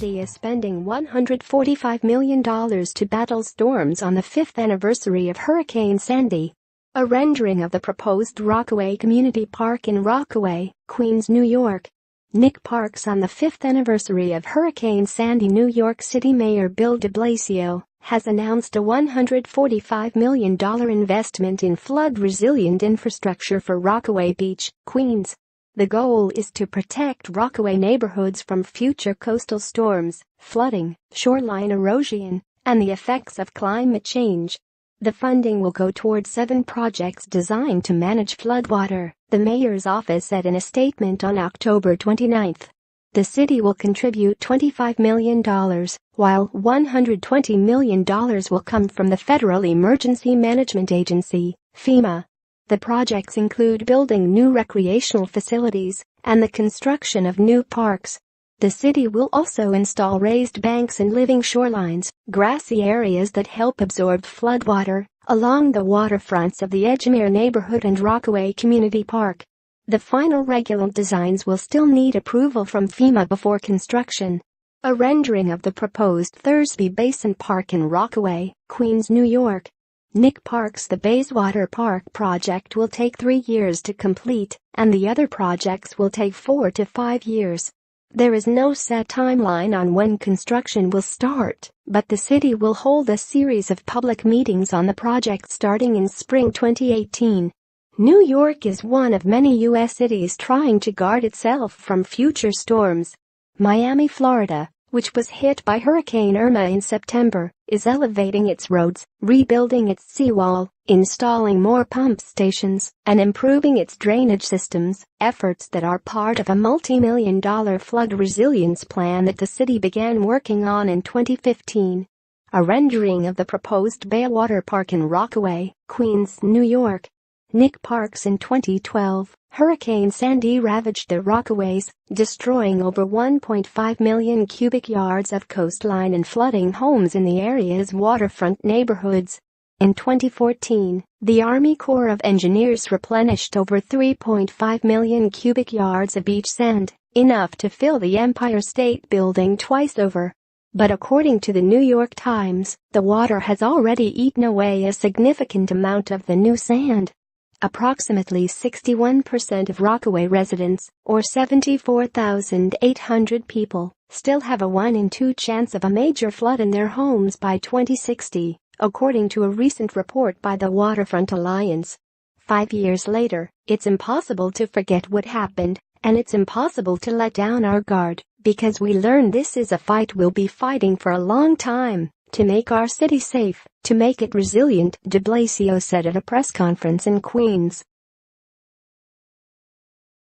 city is spending $145 million to battle storms on the 5th anniversary of Hurricane Sandy. A rendering of the proposed Rockaway Community Park in Rockaway, Queens, New York. Nick Parks on the 5th anniversary of Hurricane Sandy. New York City Mayor Bill de Blasio has announced a $145 million investment in flood-resilient infrastructure for Rockaway Beach, Queens. The goal is to protect Rockaway neighborhoods from future coastal storms, flooding, shoreline erosion, and the effects of climate change. The funding will go towards 7 projects designed to manage floodwater, the mayor's office said in a statement on October 29. The city will contribute $25 million, while $120 million will come from the Federal Emergency Management Agency, FEMA. The projects include building new recreational facilities and the construction of new parks. The city will also install raised banks and living shorelines, grassy areas that help absorb floodwater, along the waterfronts of the Edgemere neighborhood and Rockaway Community Park. The final regular designs will still need approval from FEMA before construction. A rendering of the proposed Thursby Basin Park in Rockaway, Queens, New York. Nick Parks. The Bayswater Park project will take 3 years to complete, and the other projects will take 4 to 5 years. There is no set timeline on when construction will start, but the city will hold a series of public meetings on the project starting in spring 2018. New York is one of many U.S. cities trying to guard itself from future storms. Miami, Florida, which was hit by Hurricane Irma in September, is elevating its roads, rebuilding its seawall, installing more pump stations, and improving its drainage systems, efforts that are part of a multi-million-dollar flood resilience plan that the city began working on in 2015. A rendering of the proposed Bayswater Park in Rockaway, Queens, New York. Nick Parks. In 2012, Hurricane Sandy ravaged the Rockaways, destroying over 1.5 million cubic yards of coastline and flooding homes in the area's waterfront neighborhoods. In 2014, the Army Corps of Engineers replenished over 3.5 million cubic yards of beach sand, enough to fill the Empire State Building twice over. But according to the New York Times, the water has already eaten away a significant amount of the new sand. Approximately 61% of Rockaway residents, or 74,800 people, still have a 1 in 2 chance of a major flood in their homes by 2060, according to a recent report by the Waterfront Alliance. 5 years later, it's impossible to forget what happened, and it's impossible to let down our guard, because we learned this is a fight we'll be fighting for a long time. To make our city safe, to make it resilient, de Blasio said at a press conference in Queens.